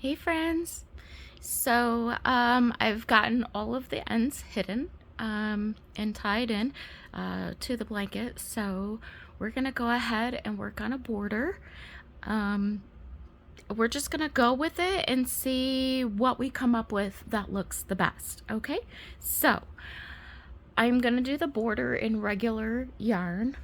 Hey friends. I've gotten all of the ends hidden and tied in to the blanket. So we're gonna go ahead and work on a border. Um, we're just gonna go with it and see what we come up with that looks the best. Okay, so I'm gonna do the border in regular yarn.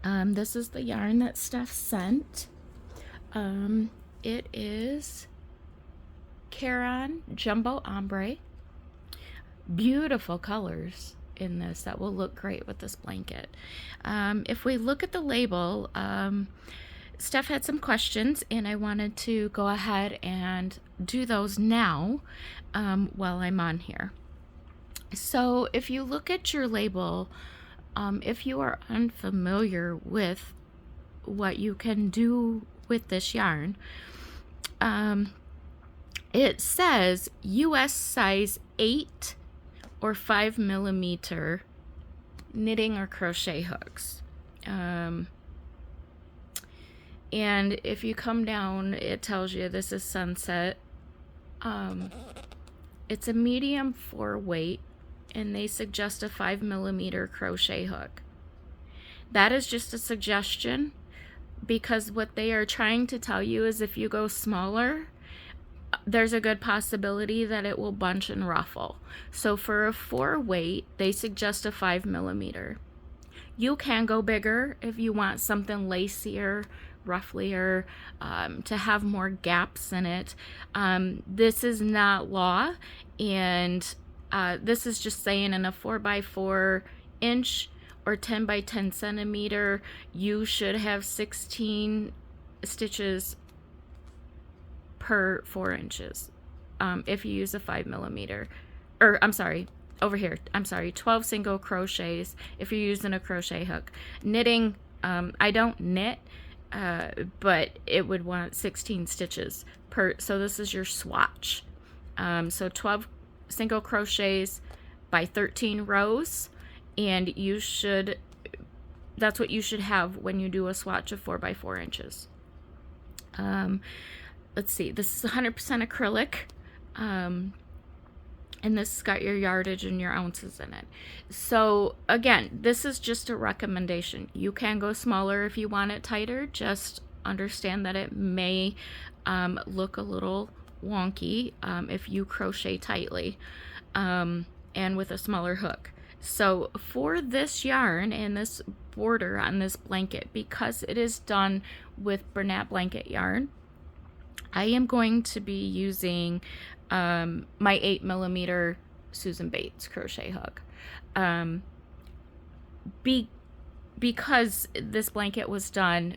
This is the yarn that Steph sent. It is Caron Jumbo Ombre. Beautiful colors in this that will look great with this blanket. If we look at the label, Steph had some questions, and I wanted to go ahead and do those now while I'm on here. So, if you look at your label, if you are unfamiliar with what you can do with this yarn, it says US size 8 or 5 millimeter knitting or crochet hooks. And if you come down, it tells you this is Sunset. It's a medium 4 weight, and they suggest a 5 millimeter crochet hook. That is just a suggestion, because what they are trying to tell you is if you go smaller, there's a good possibility that it will bunch and ruffle. So for a 4 weight, they suggest a 5 millimeter. You can go bigger if you want something lacier, rufflier, to have more gaps in it. This is not law, and this is just saying in a 4x4 inch or 10x10 centimeter, you should have 16 stitches per 4 inches if you use a 5 millimeter, or I'm sorry, over here, 12 single crochets if you're using a crochet hook. Knitting, I don't knit, but it would want 16 stitches per, so this is your swatch. So 12 single crochets by 13 rows, and you should, that's what you should have when you do a swatch of 4x4 inches. Let's see, this is 100% acrylic, and this has got your yardage and your ounces in it. So again, this is just a recommendation. You can go smaller if you want it tighter. Just understand that it may look a little wonky if you crochet tightly and with a smaller hook. So for this yarn and this border on this blanket, because it is done with Bernat blanket yarn, I am going to be using my 8 millimeter Susan Bates crochet hook. Because this blanket was done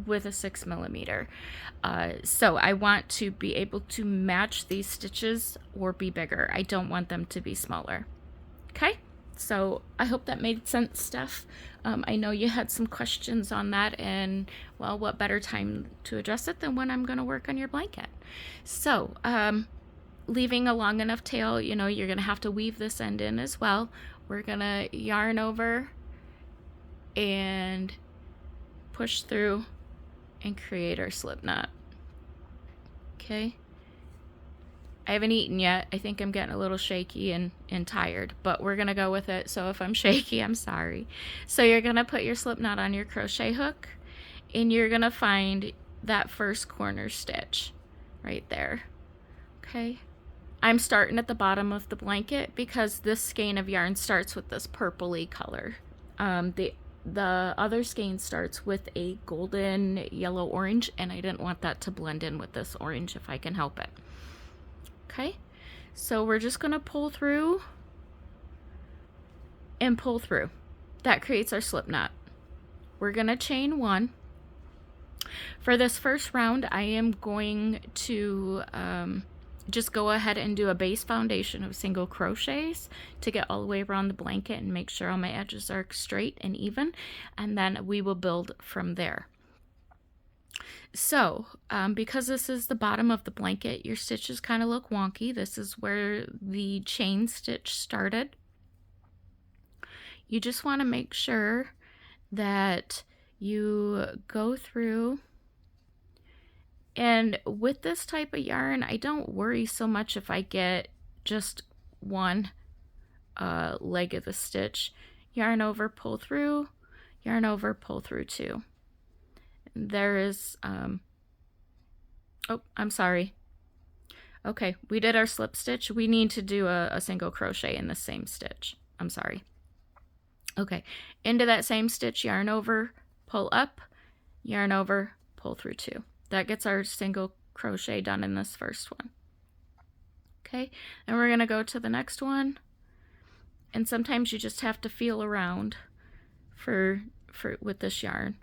with a 6 millimeter. So I want to be able to match these stitches or be bigger. I don't want them to be smaller. Okay? So I hope that made sense, Steph. I know you had some questions on that, and well, what better time to address it than when I'm going to work on your blanket. So leaving a long enough tail, you know, you're going to have to weave this end in as well. We're going to yarn over and push through and create our slip knot. Okay. I haven't eaten yet. I think I'm getting a little shaky and tired, but we're going to go with it. So if I'm shaky, I'm sorry. So you're going to put your slip knot on your crochet hook, and you're going to find that first corner stitch right there. Okay. I'm starting at the bottom of the blanket because this skein of yarn starts with this purpley color. The other skein starts with a golden yellow orange, and I didn't want that to blend in with this orange if I can help it. Okay, so we're just going to pull through and pull through. That creates our slip knot. We're going to chain 1. For this first round, I am going to just go ahead and do a base foundation of single crochets to get all the way around the blanket and make sure all my edges are straight and even, and then we will build from there. So, because this is the bottom of the blanket, your stitches kind of look wonky. This is where the chain stitch started. You just want to make sure that you go through And with this type of yarn, I don't worry so much if I get just one leg of the stitch. Yarn over, pull through, yarn over, pull through 2. There is, oh, I'm sorry. Okay, we did our slip stitch. We need to do a single crochet in the same stitch. I'm sorry. Okay, into that same stitch, yarn over, pull up, yarn over, pull through 2. That gets our single crochet done in this first one. Okay, and we're gonna go to the next one. And sometimes you just have to feel around with this yarn.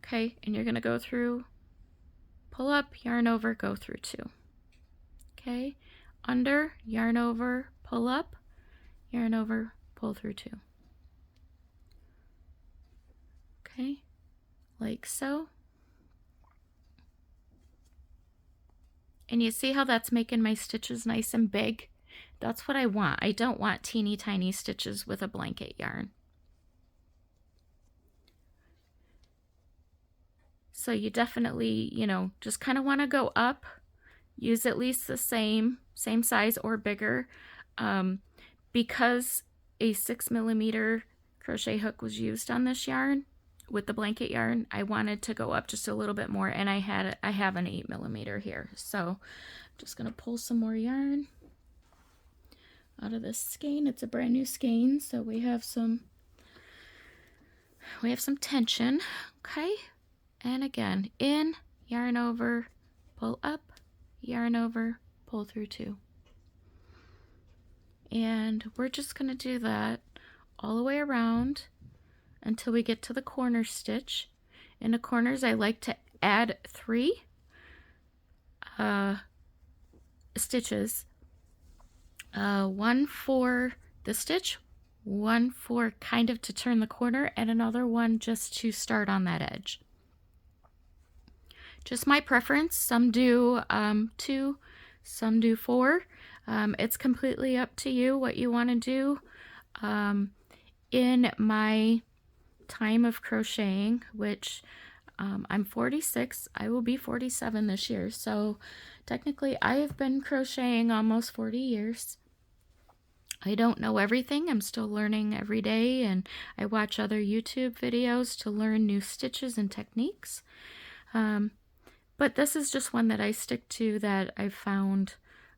Okay, and you're gonna go through, pull up, yarn over, go through 2. Okay, under, yarn over, pull up, yarn over, pull through 2. Okay, like so. And you see how that's making my stitches nice and big? That's what I want. I don't want teeny tiny stitches with a blanket yarn. So you definitely, you know, just kind of want to go up, use at least the same size or bigger. Because a 6mm crochet hook was used on this yarn with the blanket yarn, I wanted to go up just a little bit more, and I have an 8mm here. So I'm just gonna pull some more yarn out of this skein. It's a brand new skein, so we have some tension. Okay, and again, in, yarn over, pull up, yarn over, pull through 2. And we're just gonna do that all the way around until we get to the corner stitch. In the corners, I like to add 3 stitches. 1 for the stitch, 1 for kind of to turn the corner, and another one just to start on that edge. Just my preference. Some do 2, some do 4. It's completely up to you what you want to do. In my time of crocheting, which I'm 46, I will be 47 this year, so technically I have been crocheting almost 40 years. I don't know everything. I'm still learning every day, and I watch other YouTube videos to learn new stitches and techniques. But this is just one that I stick to, that I've found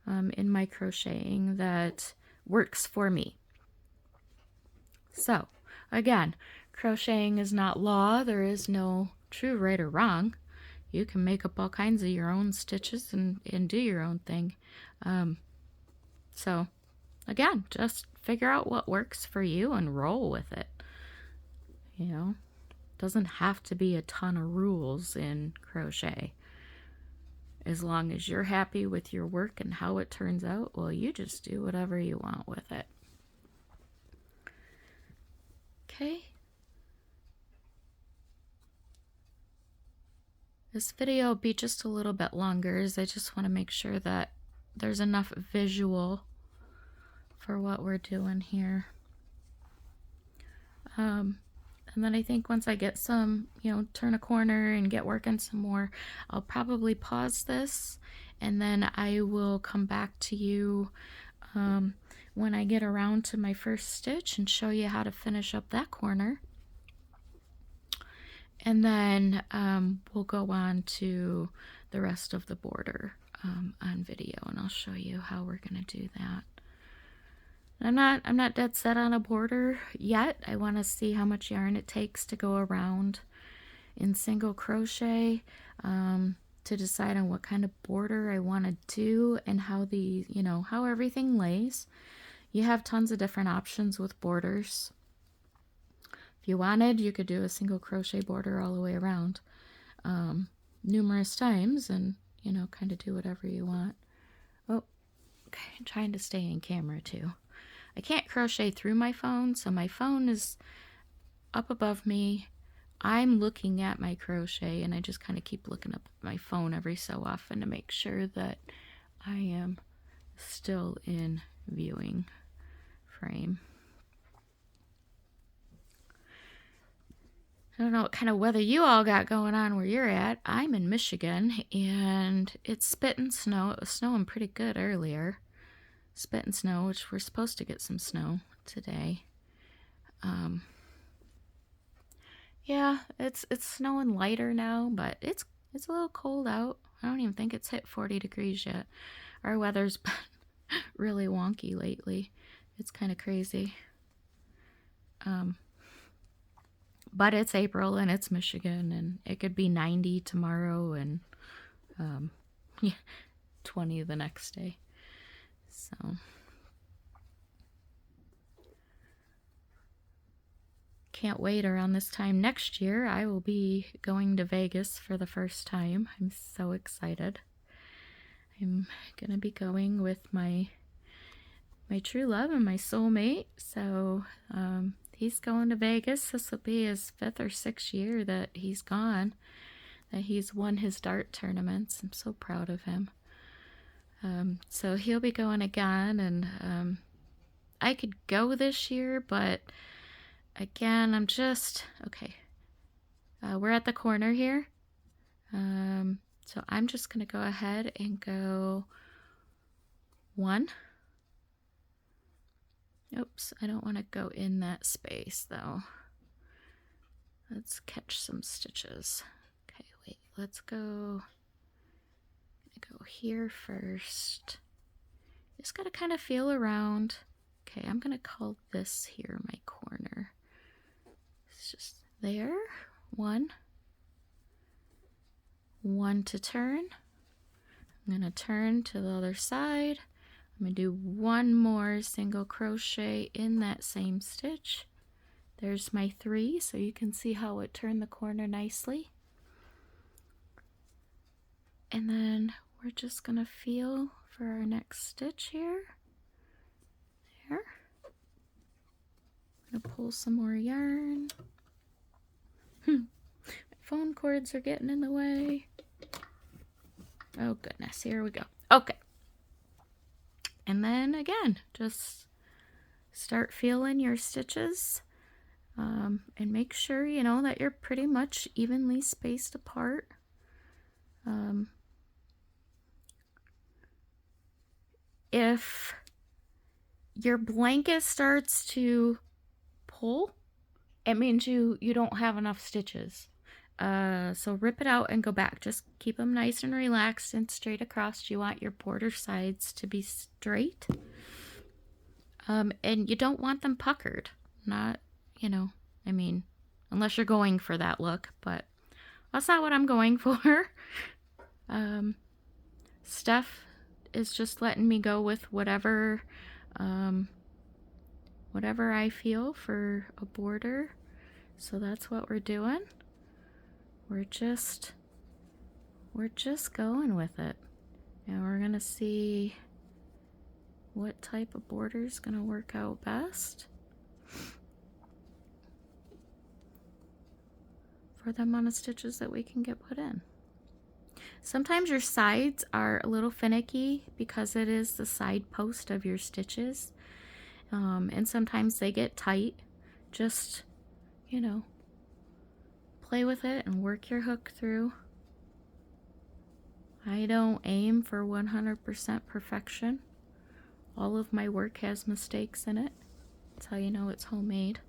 in my crocheting that works for me. So again, crocheting is not law. There is no true right or wrong. You can make up all kinds of your own stitches and do your own thing. So again, just figure out what works for you and roll with it. You know, doesn't have to be a ton of rules in crochet. As long as you're happy with your work and how it turns out, well, you just do whatever you want with it. Okay. This video will be just a little bit longer, as I just want to make sure that there's enough visual for what we're doing here. And then I think once I get some, turn a corner and get working some more, I'll probably pause this, and then I will come back to you when I get around to my first stitch and show you how to finish up that corner. And then we'll go on to the rest of the border on video, and I'll show you how we're going to do that. I'm not dead set on a border yet. I want to see how much yarn it takes to go around in single crochet to decide on what kind of border I want to do and how how everything lays. You have tons of different options with borders. If you wanted, you could do a single crochet border all the way around numerous times and, kind of do whatever you want. Oh, okay, I'm trying to stay in camera too. I can't crochet through my phone, so my phone is up above me. I'm looking at my crochet, and I just kind of keep looking up at my phone every so often to make sure that I am still in viewing frame. I don't know what kind of weather you all got going on where you're at. I'm in Michigan, and it's spitting snow. It was snowing pretty good earlier. Spitting snow, which we're supposed to get some snow today. Yeah, it's snowing lighter now, but it's a little cold out. I don't even think it's hit 40 degrees yet. Our weather's been really wonky lately. It's kind of crazy. But it's April and it's Michigan, and it could be 90 tomorrow and yeah, 20 the next day. So can't wait. Around this time next year, I will be going to Vegas for the first time. I'm so excited. I'm gonna be going with my true love and my soulmate. So he's going to Vegas. This will be his 5th or 6th year that he's gone, that he's won his dart tournaments. I'm so proud of him. So he'll be going again, and I could go this year, but again, I'm just okay. We're at the corner here, so I'm just gonna go ahead and go 1. Oops, I don't want to go in that space though. Let's catch some stitches. Okay, wait, let's go here first. Just gotta kind of feel around. Okay, I'm gonna call this here my corner. It's just there. 1 to turn. I'm gonna turn to the other side. I'm going to do 1 more single crochet in that same stitch. There's my 3, so you can see how it turned the corner nicely. And then we're just going to feel for our next stitch here. There. I'm going to pull some more yarn. My phone cords are getting in the way. Oh goodness, here we go. Okay. And then again, just start feeling your stitches, and make sure you know that you're pretty much evenly spaced apart. If your blanket starts to pull, it means you don't have enough stitches. So rip it out and go back. Just keep them nice and relaxed and straight across. You want your border sides to be straight. And you don't want them puckered. Not, I mean, unless you're going for that look, but that's not what I'm going for. Steph is just letting me go with whatever I feel for a border. So that's what we're doing. We're just going with it, and we're gonna see what type of border is gonna work out best for the amount of stitches that we can get put in. Sometimes your sides are a little finicky because it is the side post of your stitches, and sometimes they get tight. Just play with it and work your hook through. I don't aim for 100% perfection. All of my work has mistakes in it. That's how you know it's homemade.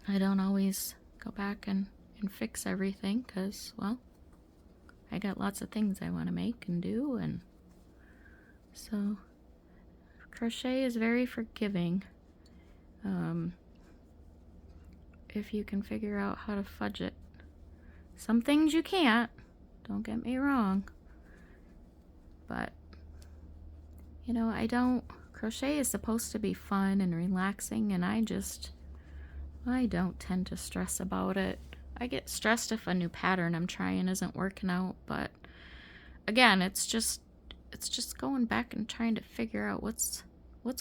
I don't always go back and fix everything because, well, I got lots of things I want to make and do, and so crochet is very forgiving. If you can figure out how to fudge it. Some things you can't, don't get me wrong, but crochet is supposed to be fun and relaxing, and I don't tend to stress about it. I get stressed if a new pattern I'm trying isn't working out, but again, it's just going back and trying to figure out what's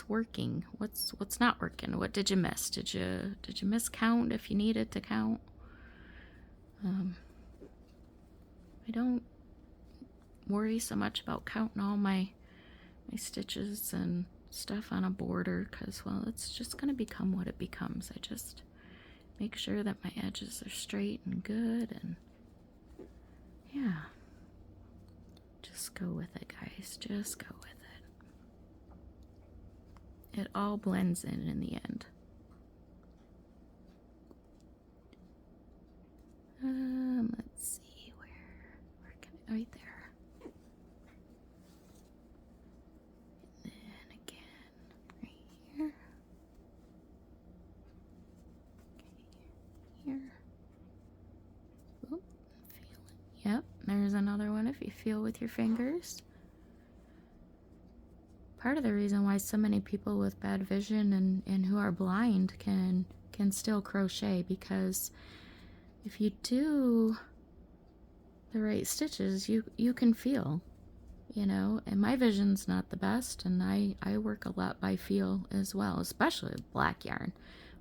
working, what's not working. What did you miss? Did you miscount if you needed to count? I don't worry so much about counting all my stitches and stuff on a border because, well, it's just going to become what it becomes. make sure that my edges are straight and good, and yeah, just go with it, guys. Just go with it. It all blends in the end. Let's see where can right there. And then again, right here. Okay, here. Oop, feel it. Yep, there's another one if you feel with your fingers. Part of the reason why so many people with bad vision and who are blind can still crochet, because if you do the right stitches, you can feel, you know. And my vision's not the best, and I work a lot by feel as well, especially with black yarn,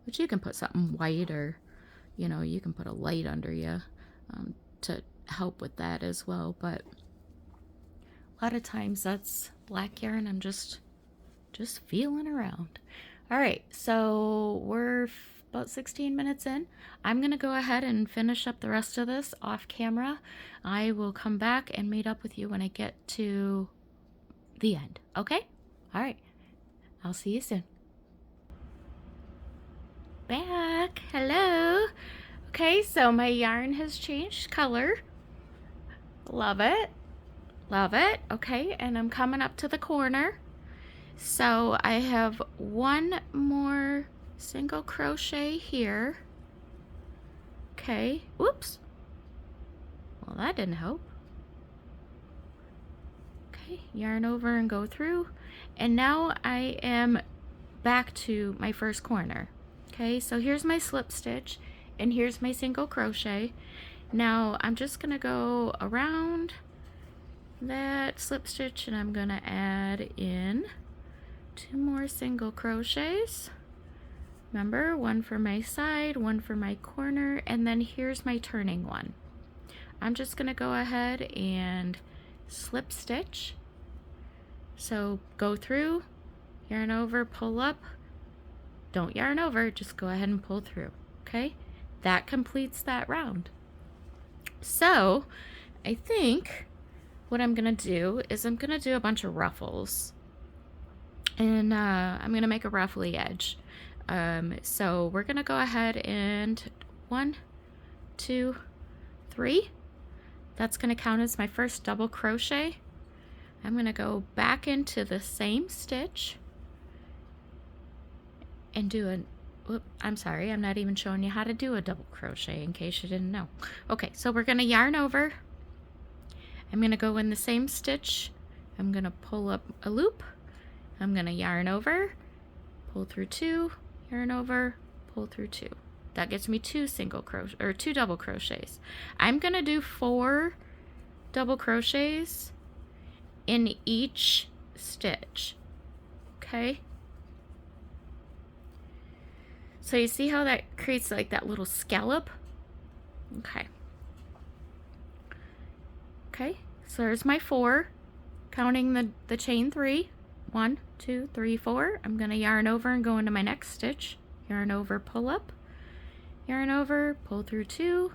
which you can put something white, or you know, you can put a light under you to help with that as well. But a lot of times that's black yarn. I'm just feeling around. All right, so we're about 16 minutes in. I'm gonna go ahead and finish up the rest of this off camera. I will come back and meet up with you when I get to the end, okay? All right, I'll see you soon. Back, hello. Okay, so my yarn has changed color. Love it, love it. Okay, and I'm coming up to the corner. So I have one more single crochet here. Okay, whoops. Well, that didn't help. Okay, yarn over and go through. And now I am back to my first corner. Okay, so here's my slip stitch and here's my single crochet. Now I'm just gonna go around that slip stitch and I'm gonna add in 2 more single crochets. Remember, one for my side, one for my corner, and then here's my turning one. I'm just gonna go ahead and slip stitch. So go through, yarn over, pull up. Don't yarn over, just go ahead and pull through, okay? That completes that round. So I think what I'm gonna do is I'm gonna do a bunch of ruffles. And I'm gonna make a ruffly edge. So we're gonna go ahead and 1, 2, 3. That's gonna count as my first double crochet. I'm gonna go back into the same stitch and do an, I'm sorry, I'm not even showing you how to do a double crochet in case you didn't know. Okay, so we're gonna yarn over. I'm gonna go in the same stitch. I'm gonna pull up a loop. I'm gonna yarn over, pull through 2, yarn over, pull through 2. That gets me 2 single crochet or 2 double crochets. I'm gonna do 4 double crochets in each stitch. Okay? So you see how that creates like that little scallop? Okay. Okay, so there's my 4, counting the chain 3. 1, 2, 3, 4. I'm gonna yarn over and go into my next stitch. Yarn over, pull up, yarn over, pull through 2,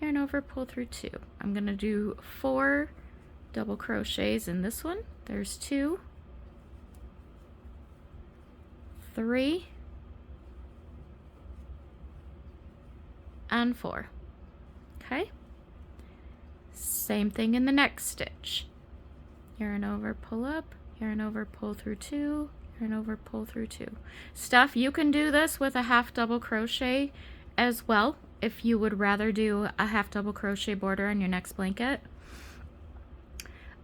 yarn over, pull through 2. I'm gonna do 4 double crochets in this one. There's 2, 3, and 4. Okay? Same thing in the next stitch. Yarn over, pull up, yarn over, pull through 2, yarn over, pull through 2. Steph, you can do this with a half double crochet as well if you would rather do a half double crochet border on your next blanket.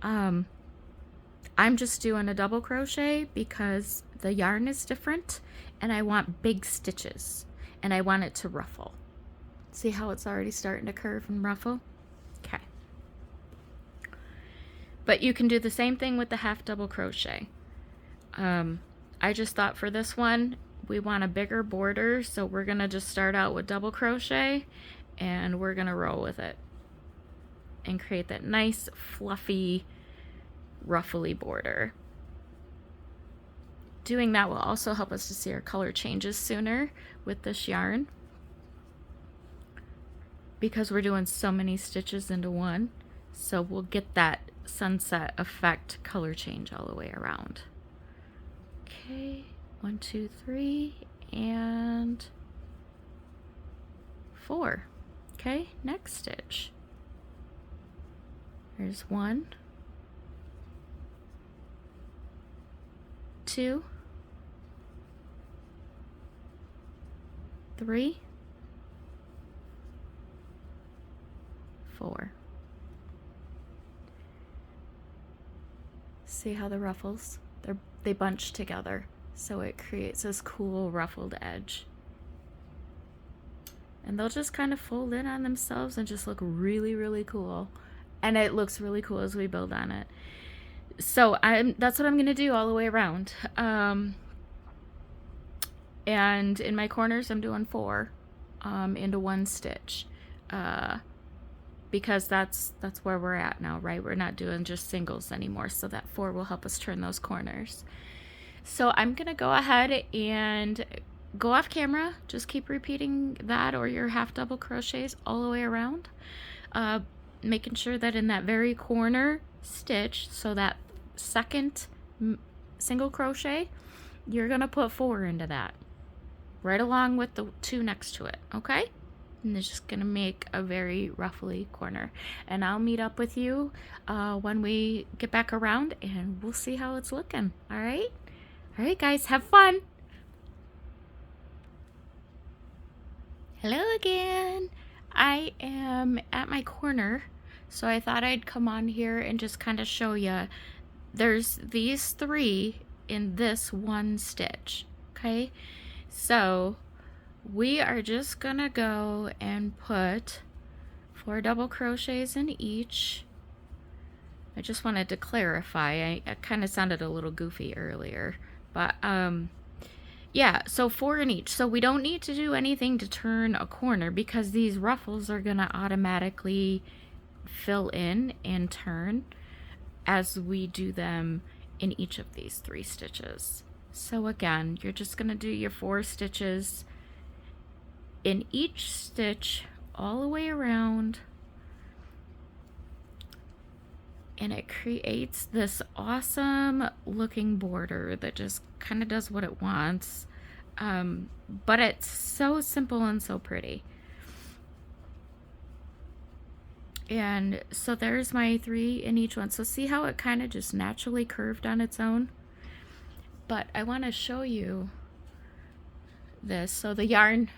I'm just doing a double crochet because the yarn is different and I want big stitches and I want it to ruffle. See how it's already starting to curve and ruffle? Okay. But you can do the same thing with the half double crochet. I just thought for this one, we want a bigger border, so we're gonna just start out with double crochet and we're gonna roll with it and create that nice, fluffy, ruffly border. Doing that will also help us to see our color changes sooner with this yarn. because we're doing so many stitches into one. So we'll get that sunset effect color change all the way around. Okay, 1, 2, 3, and 4. Okay, next stitch. There's 1, 2, 3, 4. See how the ruffles, they bunch together, so it creates this cool ruffled edge. And they'll just kind of fold in on themselves and just look really, really cool. And it looks really cool as we build on it. So that's what I'm going to do all the way around. And in my corners, I'm doing 4 into 1 stitch. Because that's where we're at now, right? We're not doing just singles anymore. So that 4 will help us turn those corners. So I'm going to go ahead and go off camera. Just keep repeating that or your half double crochets all the way around. Making sure that in that very corner stitch, so that second single crochet, you're going to put 4 into that. Right along with the 2 next to it, okay? And it's just gonna make a very ruffly corner. And I'll meet up with you when we get back around and we'll see how it's looking, all right? All right, guys, have fun. Hello again. I am at my corner, so I thought I'd come on here and just kind of show you. There's these 3 in this 1 stitch, okay? So we are just gonna go and put 4 double crochets in each. I just wanted to clarify. I kind of sounded a little goofy earlier, but yeah, so 4 in each. So we don't need to do anything to turn a corner because these ruffles are gonna automatically fill in and turn as we do them in each of these 3 stitches. So again, you're just gonna do your 4 stitches in each stitch all the way around, and it creates this awesome looking border that just kind of does what it wants, but it's so simple and so pretty. And so there's my 3 in each one. So see how it kind of just naturally curved on its own? But I want to show you this. So the yarn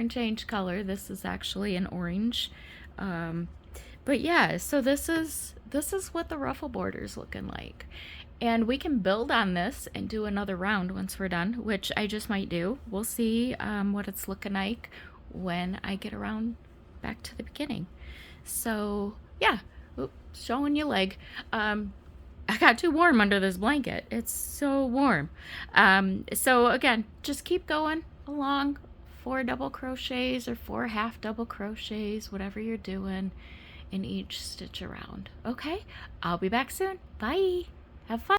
changed color. This is actually an orange. But yeah, so this is what the ruffle border is looking like. And we can build on this and do another round once we're done, which I just might do. We'll see what it's looking like when I get around back to the beginning. So yeah, oops, showing you leg. I got too warm under this blanket. It's so warm. So again, just keep going along, 4 double crochets or 4 half double crochets, whatever you're doing in each stitch around. Okay, I'll be back soon. Bye. Have fun.